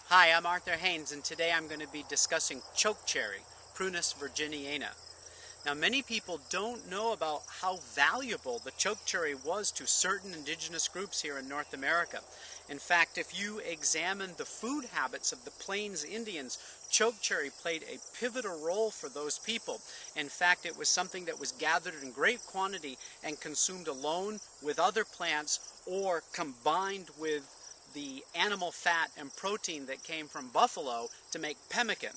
Hi, I'm Arthur Haines, and today I'm going to be discussing chokecherry, Prunus virginiana. Now, many people don't know about how valuable the chokecherry was to certain indigenous groups here in North America. In fact, if you examine the food habits of the Plains Indians, chokecherry played a pivotal role for those people. In fact, it was something that was gathered in great quantity and consumed alone with other plants or combined with the animal fat and protein that came from buffalo to make pemmican.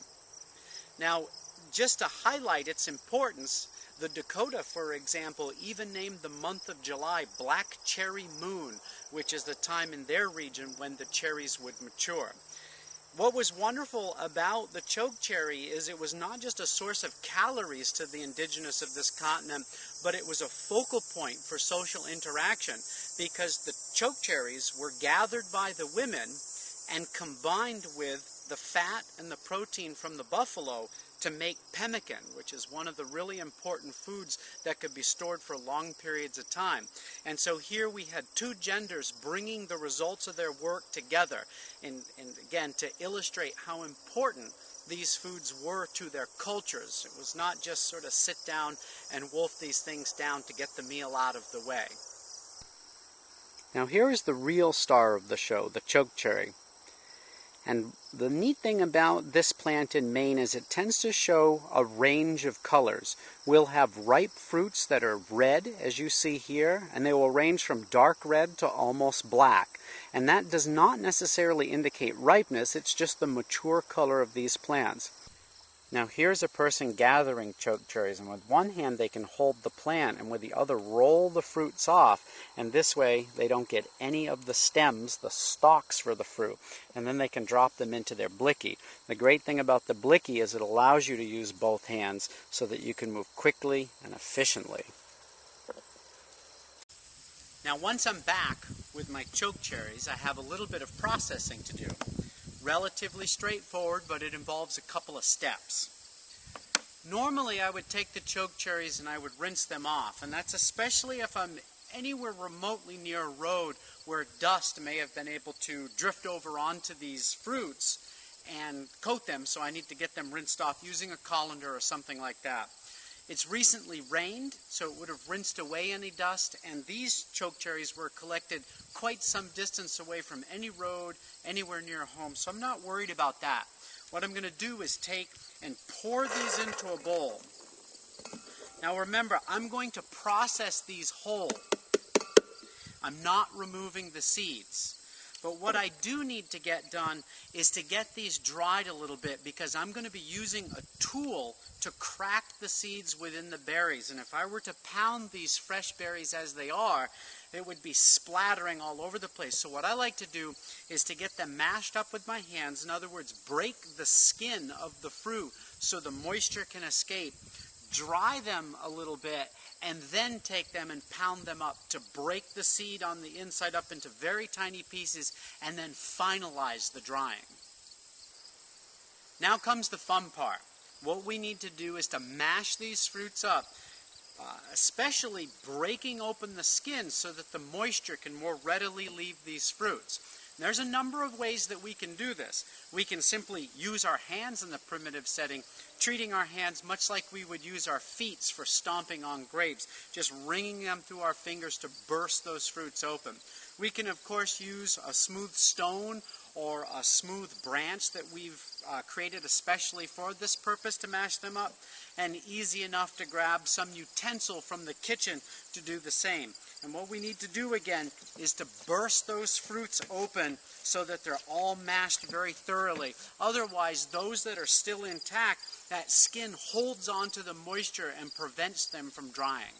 Now, just to highlight its importance, the Dakota, for example, even named the month of July Black Cherry Moon, which is the time in their region when the cherries would mature. What was wonderful about the chokecherry is it was not just a source of calories to the indigenous of this continent, but it was a focal point for social interaction because the chokecherries were gathered by the women and combined with the fat and the protein from the buffalo to make pemmican, which is one of the really important foods that could be stored for long periods of time. And so here we had two genders bringing the results of their work together, and again, to illustrate how important these foods were to their cultures. It was not just sort of sit down and wolf these things down to get the meal out of the way. Now here is the real star of the show, the chokecherry. And the neat thing about this plant in Maine is it tends to show a range of colors. We'll have ripe fruits that are red, as you see here, and they will range from dark red to almost black. And that does not necessarily indicate ripeness, it's just the mature color of these plants. Now here's a person gathering chokecherries, and with one hand they can hold the plant and with the other roll the fruits off, and this way they don't get any of the stems, the stalks for the fruit, and then they can drop them into their blicky. The great thing about the blicky is it allows you to use both hands so that you can move quickly and efficiently. Now once I'm back with my chokecherries, I have a little bit of processing to do. Relatively straightforward, but it involves a couple of steps. Normally I would take the chokecherries and I would rinse them off, and that's especially if I'm anywhere remotely near a road where dust may have been able to drift over onto these fruits and coat them, so I need to get them rinsed off using a colander or something like that. It's recently rained, so it would have rinsed away any dust, and these chokecherries were collected quite some distance away from any road, anywhere near home, so I'm not worried about that. What I'm going to do is take and pour these into a bowl. Now remember, I'm going to process these whole. I'm not removing the seeds. But what I do need to get done is to get these dried a little bit, because I'm going to be using a tool to crack the seeds within the berries. And if I were to pound these fresh berries as they are, it would be splattering all over the place. So what I like to do is to get them mashed up with my hands. In other words, break the skin of the fruit so the moisture can escape, dry them a little bit, and then take them and pound them up to break the seed on the inside up into very tiny pieces and then finalize the drying. Now comes the fun part. What we need to do is to mash these fruits up, especially breaking open the skin so that the moisture can more readily leave these fruits. And there's a number of ways that we can do this. We can simply use our hands in the primitive setting, treating our hands much like we would use our feet for stomping on grapes, just wringing them through our fingers to burst those fruits open. We can, of course, use a smooth stone or a smooth branch that we've created especially for this purpose to mash them up, and easy enough to grab some utensil from the kitchen to do the same. And what we need to do again is to burst those fruits open so that they're all mashed very thoroughly. Otherwise, those that are still intact, that skin holds onto the moisture and prevents them from drying.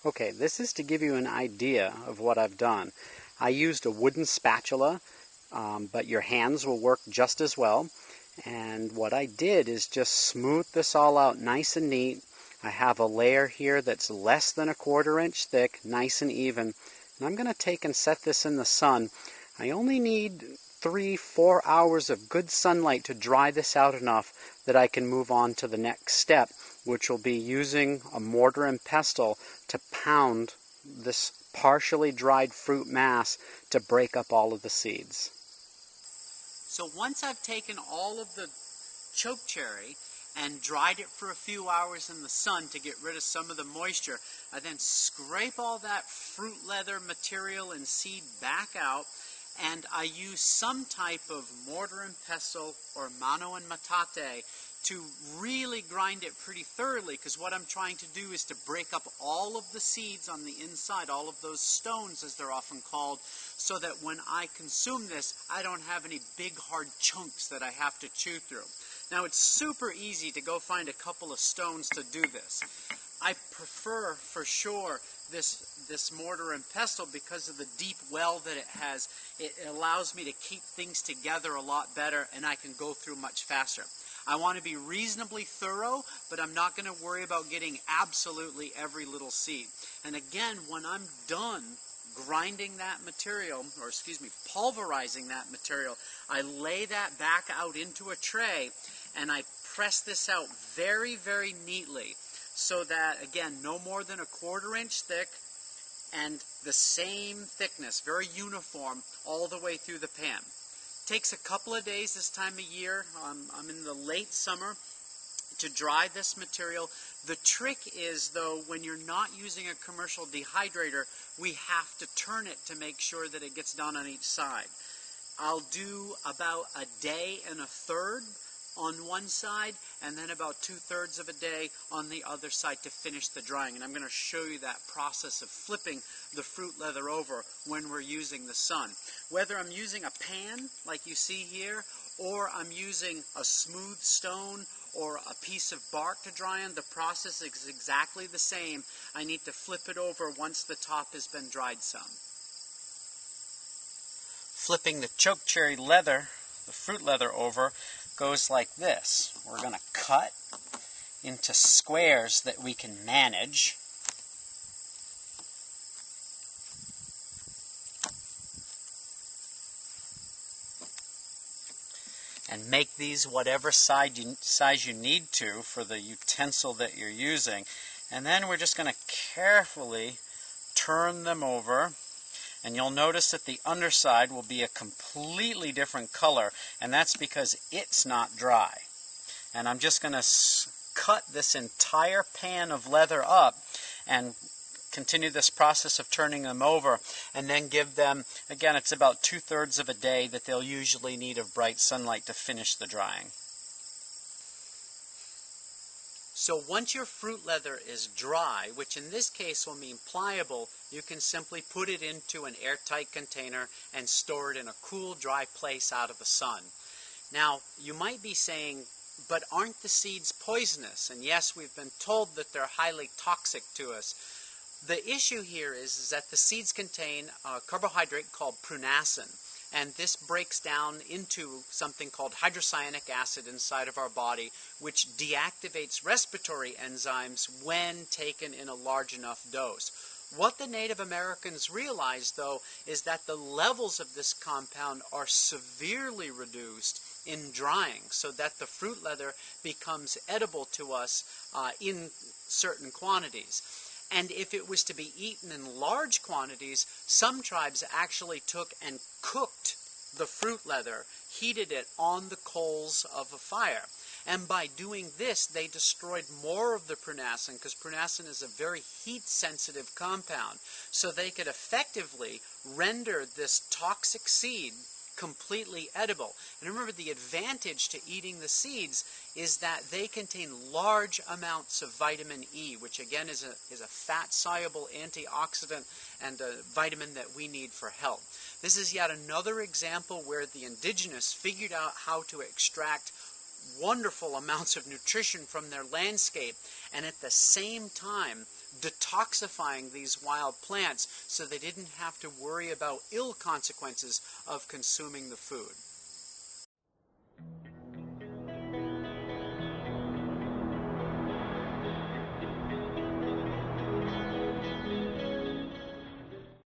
Okay, this is to give you an idea of what I've done. I used a wooden spatula, but your hands will work just as well. And what I did is just smooth this all out nice and neat. I have a layer here that's less than a 1/4 inch thick, nice and even. And I'm going to take and set this in the sun. I only need 3-4 hours of good sunlight to dry this out enough that I can move on to the next step, which will be using a mortar and pestle to pound this partially dried fruit mass to break up all of the seeds. So once I've taken all of the chokecherry and dried it for a few hours in the sun to get rid of some of the moisture, I then scrape all that fruit leather material and seed back out, and I use some type of mortar and pestle or mano and metate to really grind it pretty thoroughly, because what I'm trying to do is to break up all of the seeds on the inside, all of those stones as they're often called, so that when I consume this, I don't have any big hard chunks that I have to chew through. Now, it's super easy to go find a couple of stones to do this. I prefer, for sure, this mortar and pestle because of the deep well that it has. It allows me to keep things together a lot better, and I can go through much faster. I want to be reasonably thorough, but I'm not going to worry about getting absolutely every little seed. And again, when I'm done grinding that material, or excuse me, pulverizing that material, I lay that back out into a tray and I press this out very, very neatly so that, again, no more than a 1/4 inch thick and the same thickness, very uniform all the way through the pan. Takes a couple of days this time of year. I'm in the late summer to dry this material. The trick is, though, when you're not using a commercial dehydrator, we have to turn it to make sure that it gets done on each side. I'll do about a day and a third on one side, and then about 2/3 of a day on the other side to finish the drying. And I'm going to show you that process of flipping the fruit leather over when we're using the sun. Whether I'm using a pan, like you see here, or I'm using a smooth stone or a piece of bark to dry on, the process is exactly the same. I need to flip it over once the top has been dried some. Flipping the chokecherry leather, the fruit leather over, goes like this. We're going to cut into squares that we can manage. And make these whatever size you need to for the utensil that you're using. And then we're just going to carefully turn them over. And you'll notice that the underside will be a completely different color, and that's because it's not dry. And I'm just going to cut this entire pan of leather up and continue this process of turning them over, and then give them, again, it's about 2/3 of a day that they'll usually need of bright sunlight to finish the drying. So once your fruit leather is dry, which in this case will mean pliable, you can simply put it into an airtight container and store it in a cool, dry place out of the sun. Now, you might be saying, but aren't the seeds poisonous? And yes, we've been told that they're highly toxic to us. The issue here is that the seeds contain a carbohydrate called prunasin. And this breaks down into something called hydrocyanic acid inside of our body, which deactivates respiratory enzymes when taken in a large enough dose. What the Native Americans realized, though, is that the levels of this compound are severely reduced in drying, so that the fruit leather becomes edible to us in certain quantities. And if it was to be eaten in large quantities, some tribes actually took and cooked the fruit leather, heated it on the coals of a fire. And by doing this, they destroyed more of the prunasin, because prunasin is a very heat-sensitive compound. So they could effectively render this toxic seed completely edible. And remember, the advantage to eating the seeds is that they contain large amounts of vitamin E, which again is a fat-soluble antioxidant and a vitamin that we need for health. This is yet another example where the indigenous figured out how to extract wonderful amounts of nutrition from their landscape, and at the same time detoxifying these wild plants so they didn't have to worry about ill consequences of consuming the food.